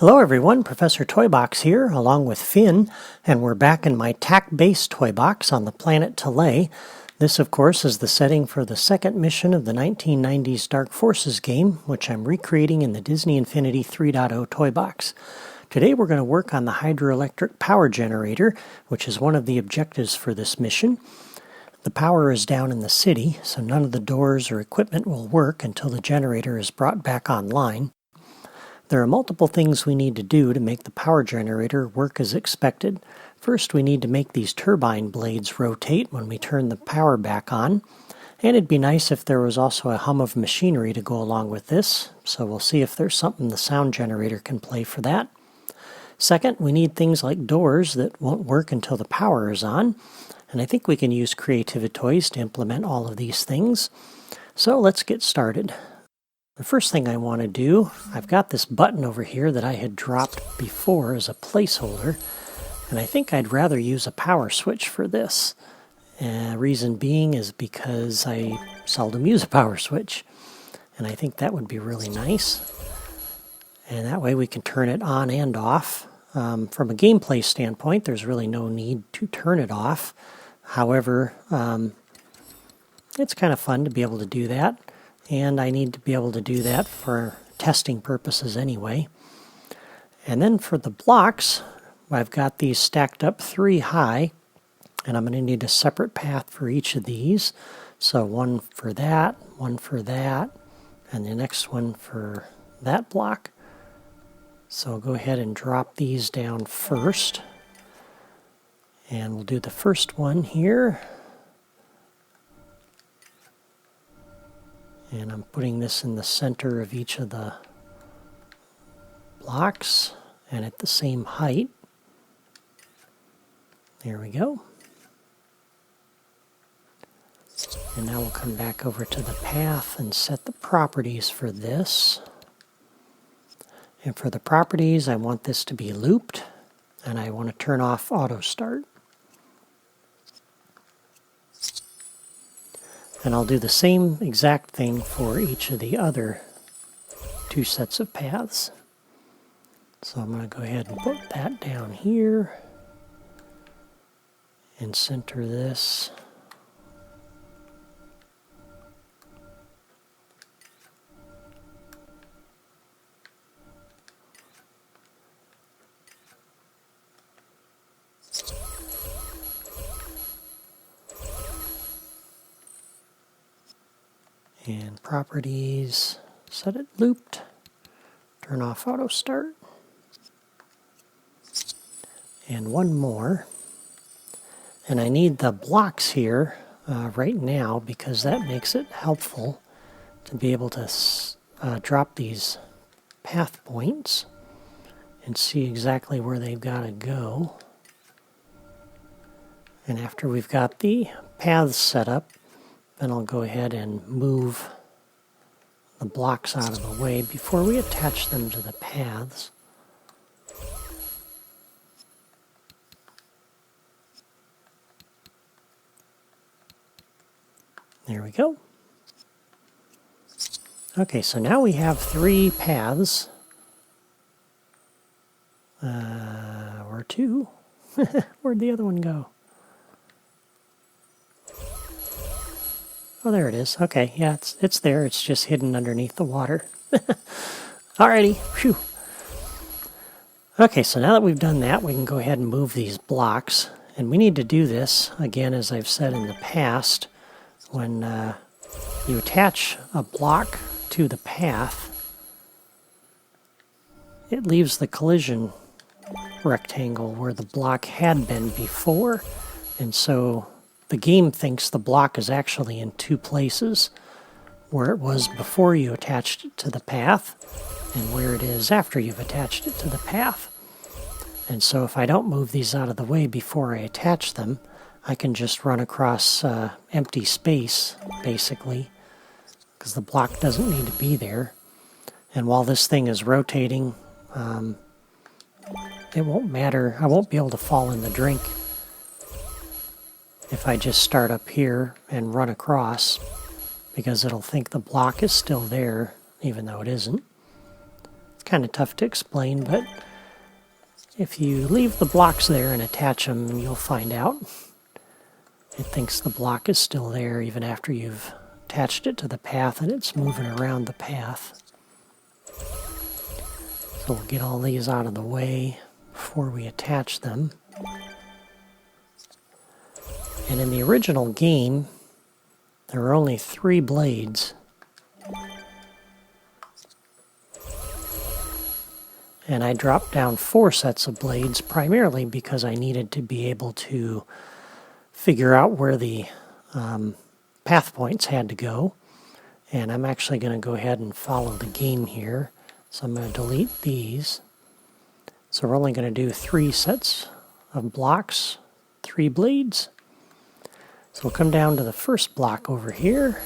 Hello everyone, Professor Toybox here, along with Finn, and we're back in my TAC-based toy box on the planet Talay. This, of course, is the setting for the second mission of the 1990s Dark Forces game, which I'm recreating in the Disney Infinity 3.0 toy box. Today we're going to work on the hydroelectric power generator, which is one of the objectives for this mission. The power is down in the city, so none of the doors or equipment will work until the generator is brought back online. There are multiple things we need to do to make the power generator work as expected. First, we need to make these turbine blades rotate when we turn the power back on. And it'd be nice if there was also a hum of machinery to go along with this, so we'll see if there's something the sound generator can play for that. Second, we need things like doors that won't work until the power is on. And I think we can use Creativitoys to implement all of these things. So let's get started. The first thing I want to do, I've got this button over here that I had dropped before as a placeholder, and I think I'd rather use a power switch for this. Reason being is because I seldom use a power switch, and I think that would be really nice. And that way we can turn it on and off. From a gameplay standpoint, there's really no need to turn it off. However, it's kind of fun to be able to do that. And I need to be able to do that for testing purposes anyway. And then for the blocks, I've got these stacked up 3 high, and I'm going to need a separate path for each of these. So one for that, and the next one for that block. So I'll go ahead and drop these down first. And we'll do the first one here. And I'm putting this in the center of each of the blocks and at the same height. There we go. And now we'll come back over to the path and set the properties for this. And for the properties, I want this to be looped, and I want to turn off auto start. And I'll do the same exact thing for each of the other 2 sets of paths. So I'm going to go ahead and put that down here and center this. And properties, set it looped, turn off auto start. And one more. And I need the blocks here right now because that makes it helpful to be able to drop these path points and see exactly where they've got to go. And after we've got the paths set up, then I'll go ahead and move the blocks out of the way before we attach them to the paths. There we go. Okay, so now we have 3 paths. Or 2. Where'd the other one go? Oh, there it is. Okay, yeah, it's there. It's just hidden underneath the water. Alrighty, phew. Okay, so now that we've done that, we can go ahead and move these blocks. And we need to do this, again, as I've said in the past, when you attach a block to the path, it leaves the collision rectangle where the block had been before, and so the game thinks the block is actually in 2 places, where it was before you attached it to the path and where it is after you've attached it to the path. And so if I don't move these out of the way before I attach them, I can just run across empty space, basically, because the block doesn't need to be there. And while this thing is rotating, it won't matter. I won't be able to fall in the drink if I just start up here and run across, because it'll think the block is still there, even though it isn't. It's kind of tough to explain, but if you leave the blocks there and attach them, you'll find out. It thinks the block is still there even after you've attached it to the path and it's moving around the path. So we'll get all these out of the way before we attach them. And in the original game, there were only 3 blades. And I dropped down 4 sets of blades primarily because I needed to be able to figure out where the path points had to go. And I'm actually going to go ahead and follow the game here. So I'm going to delete these. So we're only going to do 3 sets of blocks, 3 blades. So we'll come down to the first block over here.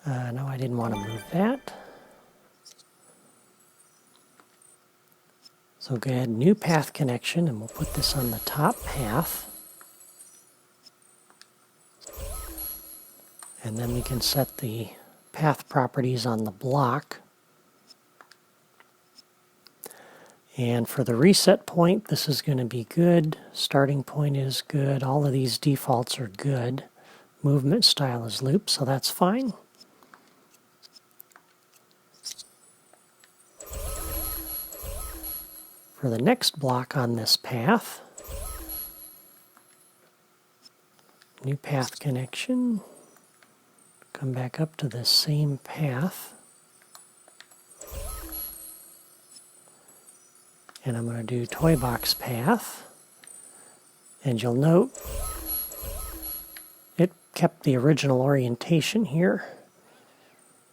No, I didn't want to move that. So go ahead, new path connection, and we'll put this on the top path. And then we can set the path properties on the block. And for the reset point, this is going to be good. Starting point is good. All of these defaults are good. Movement style is loop, so that's fine. For the next block on this path, new path connection, come back up to the same path, and I'm going to do toy box path, and you'll note it kept the original orientation here.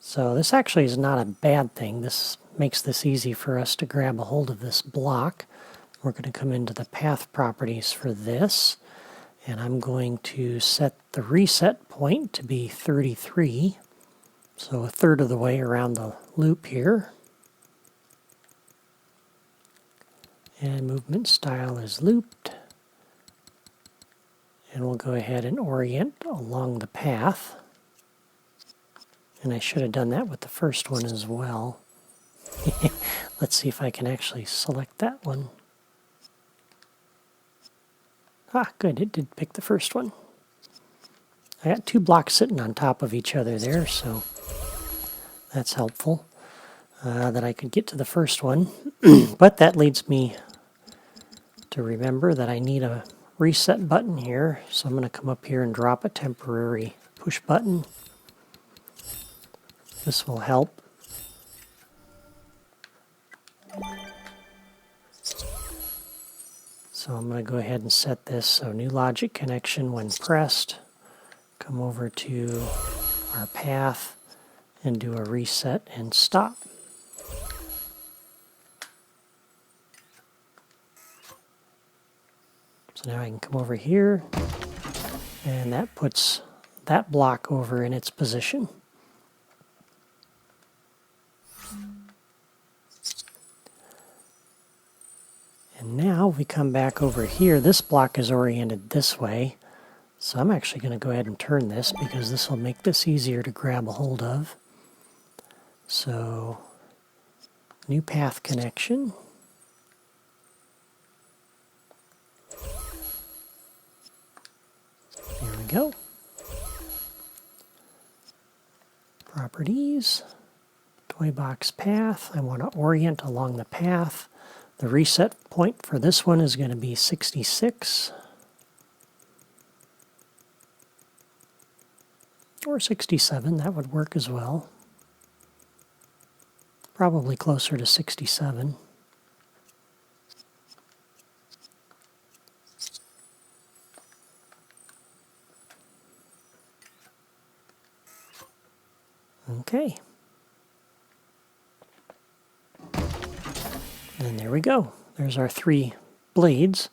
So this actually is not a bad thing. This makes this easy for us to grab a hold of this block. We're going to come into the path properties for this, and I'm going to set the reset point to be 33, so 1/3 of the way around the loop here. And movement style is looped, and we'll go ahead and orient along the path. And I should have done that with the first one as well. Let's see if I can actually select that one. Ah, good, it did pick the first one. I got 2 blocks sitting on top of each other there, so that's helpful. That I could get to the first one. But that leads me to remember that I need a reset button here. So I'm going to come up here and drop a temporary push button. This will help. So I'm going to go ahead and set this so new logic connection when pressed. Come over to our path and do a reset and stop. So now I can come over here, and that puts that block over in its position. And now we come back over here. This block is oriented this way. So I'm actually going to go ahead and turn this because this will make this easier to grab a hold of. So, new path connection. There we go. Properties. Toy box path. I want to orient along the path. The reset point for this one is going to be 66. Or 67, that would work as well. Probably closer to 67. Okay. And there we go. There's our 3 blades.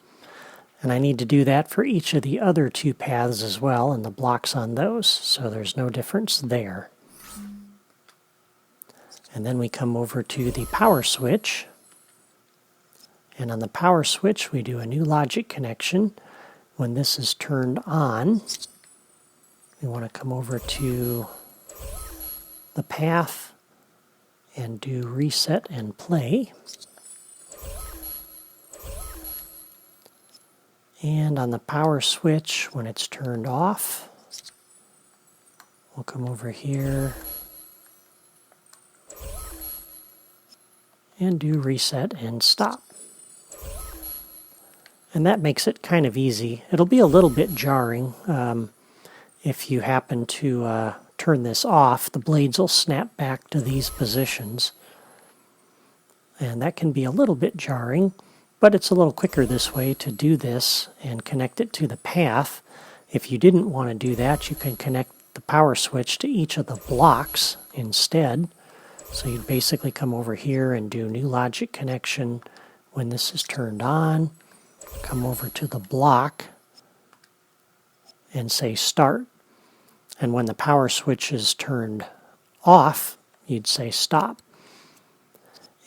And I need to do that for each of the other 2 paths as well, and the blocks on those, so there's no difference there. And then we come over to the power switch. And on the power switch, we do a new logic connection. When this is turned on, we want to come over to the path and do reset and play. And on the power switch, when it's turned off, we'll come over here and do reset and stop. And that makes it kind of easy. It'll be a little bit jarring. If you happen to turn this off, the blades will snap back to these positions. And that can be a little bit jarring, but it's a little quicker this way to do this and connect it to the path. If you didn't want to do that, you can connect the power switch to each of the blocks instead. So you'd basically come over here and do new logic connection when this is turned on. Come over to the block and say start. And when the power switch is turned off, you'd say stop.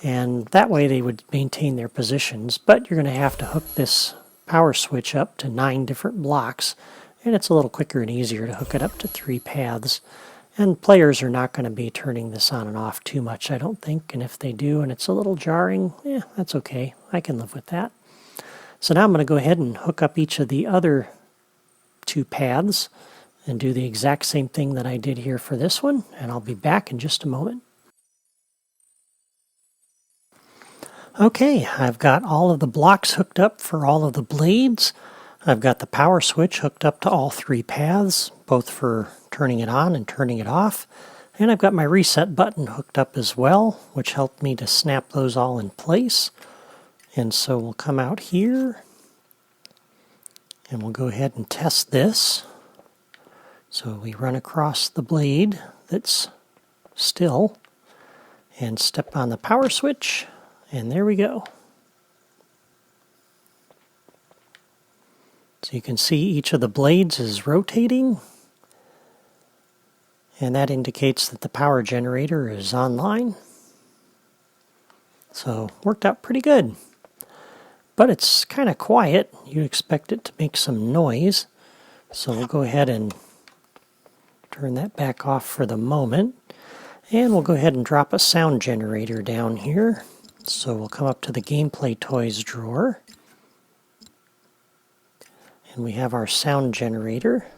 And that way they would maintain their positions, but you're going to have to hook this power switch up to 9 different blocks, and it's a little quicker and easier to hook it up to 3 paths. And players are not going to be turning this on and off too much, I don't think, and if they do and it's a little jarring, that's okay. I can live with that. So now I'm going to go ahead and hook up each of the other 2 paths and do the exact same thing that I did here for this one, and I'll be back in just a moment. Okay, I've got all of the blocks hooked up for all of the blades. I've got the power switch hooked up to all 3 paths, both for turning it on and turning it off. And I've got my reset button hooked up as well, which helped me to snap those all in place. And so we'll come out here and we'll go ahead and test this. So we run across the blade that's still and step on the power switch, and there we go. So you can see each of the blades is rotating, and that indicates that the power generator is online. So worked out pretty good. But it's kind of quiet. You'd expect it to make some noise. So we'll go ahead and turn that back off for the moment. And we'll go ahead and drop a sound generator down here. So we'll come up to the Gameplay Toys drawer. And we have our sound generator.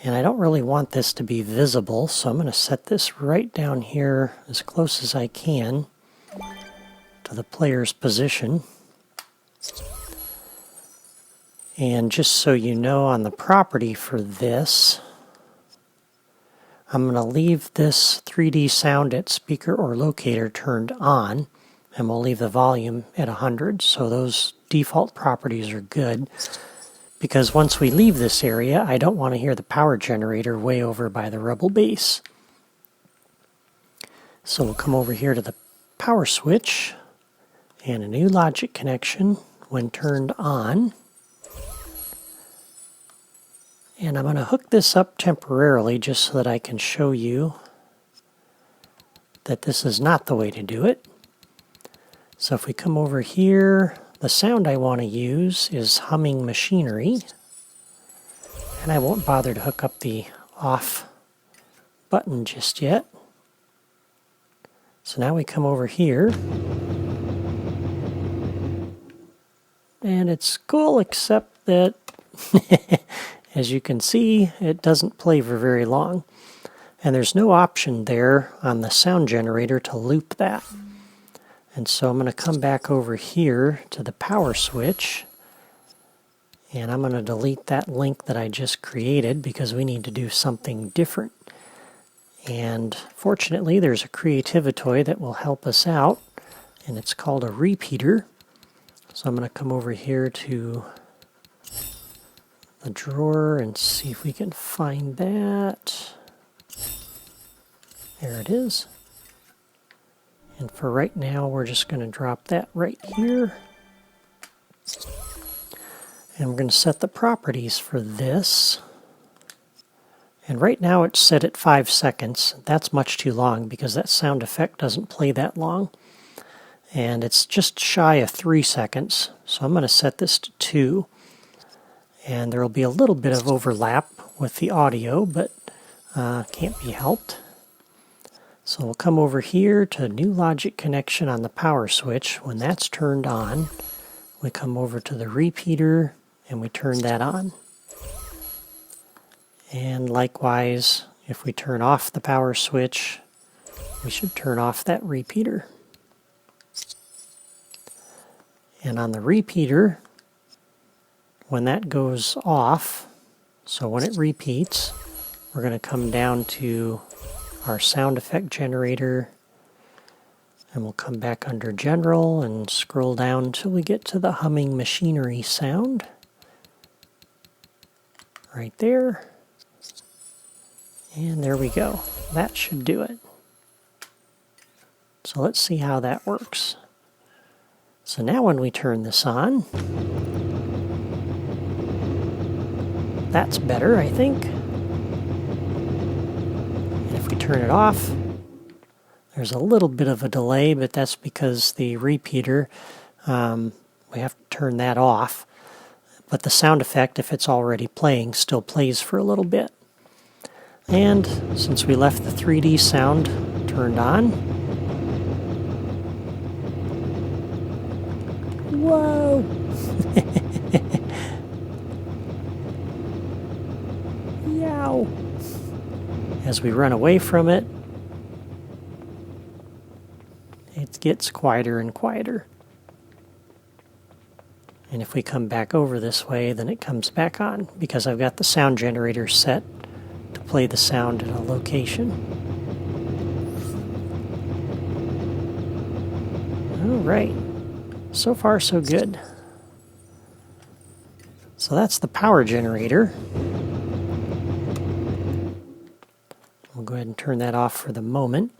And I don't really want this to be visible, so I'm going to set this right down here as close as I can to the player's position. And just so you know, on the property for this, I'm going to leave this 3D sound at speaker or locator turned on, and we'll leave the volume at 100, so those default properties are good. Because once we leave this area, I don't want to hear the power generator way over by the Rebel base. So we'll come over here to the power switch, and a new logic connection when turned on. And I'm going to hook this up temporarily just so that I can show you that this is not the way to do it. So if we come over here, the sound I want to use is humming machinery. And I won't bother to hook up the off button just yet. So now we come over here. And it's cool, except that as you can see, it doesn't play for very long. And there's no option there on the sound generator to loop that. And so I'm going to come back over here to the power switch. And I'm going to delete that link that I just created because we need to do something different. And fortunately, there's a Creativitoy that will help us out. And it's called a repeater. So I'm going to come over here to the drawer and see if we can find that. There it is. And for right now, we're just going to drop that right here. And we're going to set the properties for this. And right now it's set at 5 seconds. That's much too long because that sound effect doesn't play that long. And it's just shy of 3 seconds. So I'm going to set this to 2. And there will be a little bit of overlap with the audio, but can't be helped. So we'll come over here to new logic connection on the power switch. When that's turned on, we come over to the repeater and we turn that on. And likewise, if we turn off the power switch, we should turn off that repeater. And on the repeater, when that goes off, so when it repeats, we're going to come down to our sound effect generator, and we'll come back under General and scroll down until we get to the humming machinery sound. Right there. And there we go. That should do it. So let's see how that works. So now when we turn this on, that's better, I think. And if we turn it off, there's a little bit of a delay, but that's because the repeater, we have to turn that off. But the sound effect, if it's already playing, still plays for a little bit. And since we left the 3D sound turned on, whoa! Yow! As we run away from it, it gets quieter and quieter. And if we come back over this way, then it comes back on, because I've got the sound generator set to play the sound in a location. All right. So far, so good. So that's the power generator. We'll go ahead and turn that off for the moment.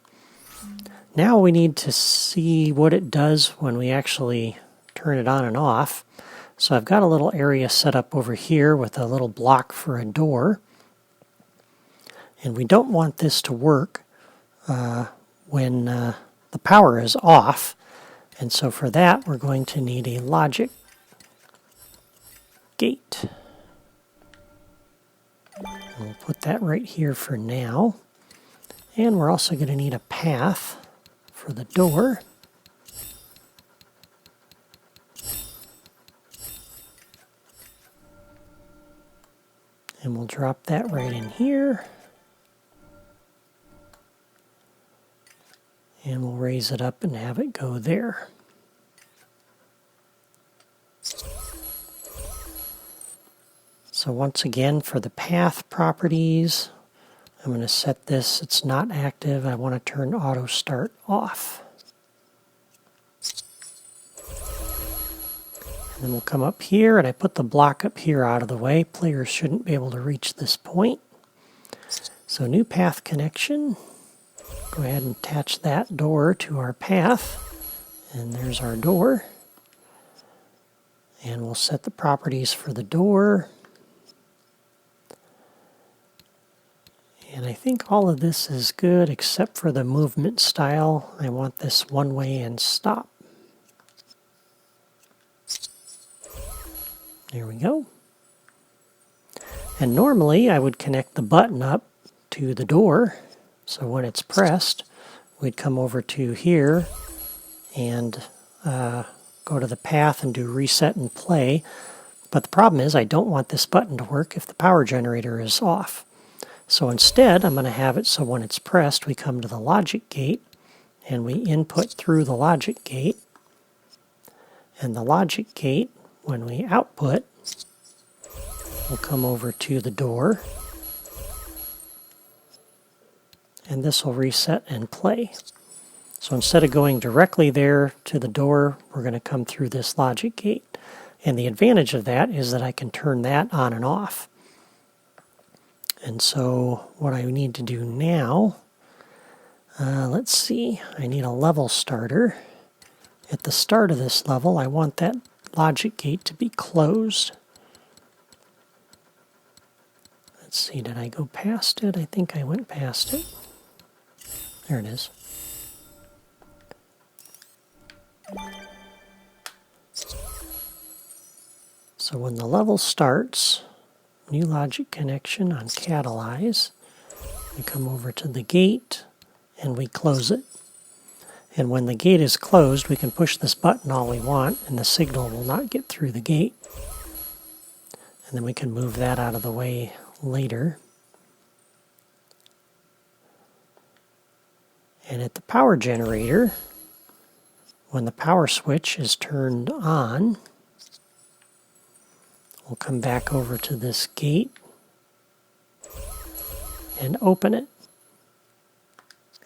Now we need to see what it does when we actually turn it on and off. So I've got a little area set up over here with a little block for a door. And we don't want this to work when the power is off. And so for that, we're going to need a logic gate. We'll put that right here for now. And we're also going to need a path for the door. And we'll drop that right in here. And we'll raise it up and have it go there. So once again, for the path properties, I'm going to set this, it's not active. I want to turn auto start off. And then we'll come up here, and I put the block up here out of the way. Players shouldn't be able to reach this point. So new path connection. Go ahead and attach that door to our path. And there's our door. And we'll set the properties for the door. And I think all of this is good except for the movement style. I want this one way and stop. There we go. And normally I would connect the button up to the door. So when it's pressed, we'd come over to here and go to the path and do reset and play. But the problem is I don't want this button to work if the power generator is off. So instead, I'm going to have it so when it's pressed, we come to the logic gate and we input through the logic gate. And the logic gate, when we output, we'll come over to the door. And this will reset and play. So instead of going directly there to the door, we're going to come through this logic gate. And the advantage of that is that I can turn that on and off. And so what I need to do now, let's see, I need a level starter. At the start of this level, I want that logic gate to be closed. Let's see, did I go past it? I think I went past it. There it is. So when the level starts, new logic connection on catalyze, we come over to the gate, and we close it. And when the gate is closed, we can push this button all we want, and the signal will not get through the gate. And then we can move that out of the way later. And at the power generator, when the power switch is turned on, we'll come back over to this gate and open it.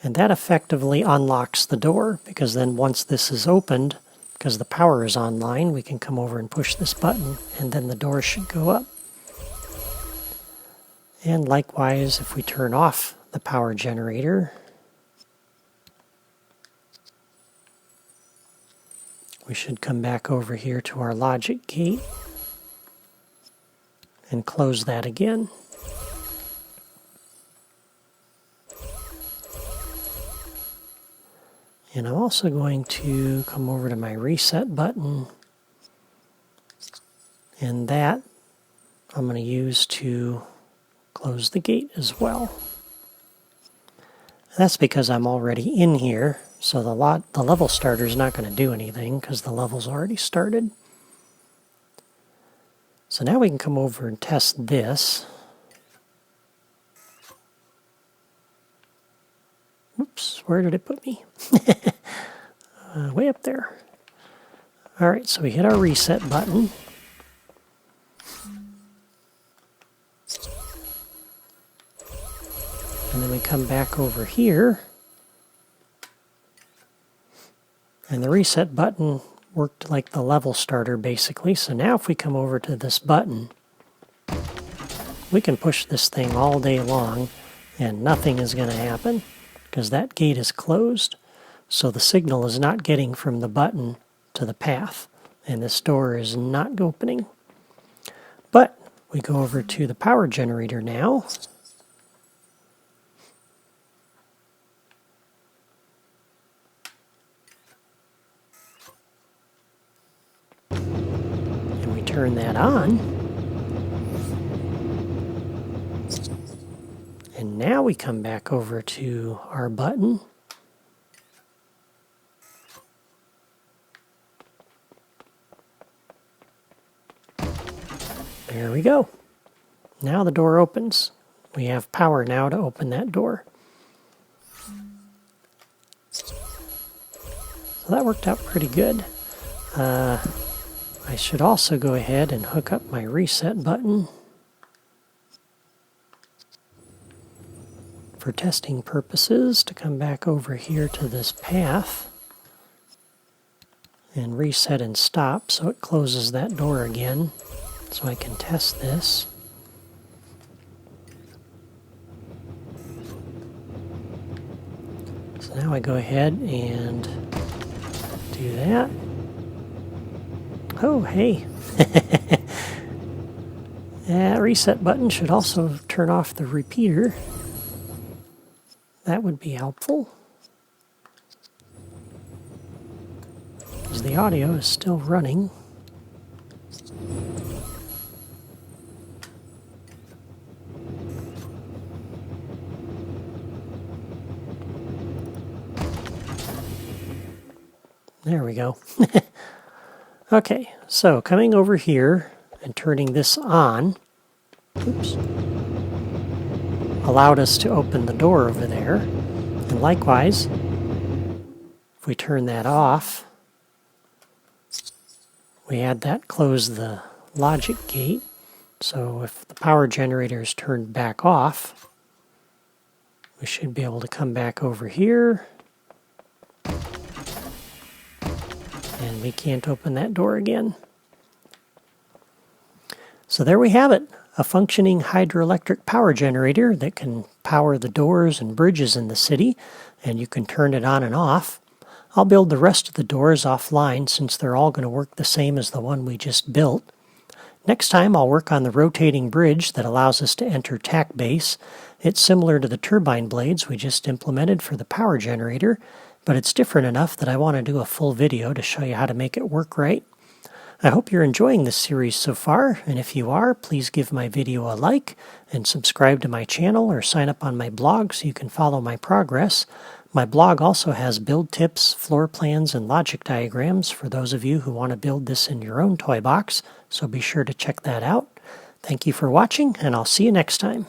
And that effectively unlocks the door, because then once this is opened, because the power is online, we can come over and push this button, and then the door should go up. And likewise, if we turn off the power generator, we should come back over here to our logic gate and close that again. And I'm also going to come over to my reset button, and that I'm going to use to close the gate as well. That's because I'm already in here, so the level starter is not going to do anything because the level's already started. So now we can come over and test this. Oops, where did it put me? Way up there. Alright, so we hit our reset button. And then we come back over here. And the reset button worked like the level starter basically. So now if we come over to this button, we can push this thing all day long and nothing is going to happen because that gate is closed. So the signal is not getting from the button to the path, and this door is not opening. But we go over to the power generator now. And we turn that on. And now we come back over to our button. There we go. Now the door opens. We have power now to open that door. So that worked out pretty good. I should also go ahead and hook up my reset button for testing purposes to come back over here to this path and reset and stop so it closes that door again. So I can test this. So now I go ahead and do that. Oh, hey. That reset button should also turn off the repeater. That would be helpful, because the audio is still running. There we go. Okay, so coming over here and turning this on, oops, allowed us to open the door over there. And likewise, if we turn that off, we had that close the logic gate. So if the power generator is turned back off, we should be able to come back over here. And we can't open that door again. So there we have it, a functioning hydroelectric power generator that can power the doors and bridges in the city, and you can turn it on and off. I'll build the rest of the doors offline since they're all going to work the same as the one we just built. Next time I'll work on the rotating bridge that allows us to enter tack base. It's similar to the turbine blades we just implemented for the power generator, but it's different enough that I want to do a full video to show you how to make it work right. I hope you're enjoying this series so far, and if you are, please give my video a like and subscribe to my channel or sign up on my blog so you can follow my progress. My blog also has build tips, floor plans, and logic diagrams for those of you who want to build this in your own toy box, so be sure to check that out. Thank you for watching, and I'll see you next time.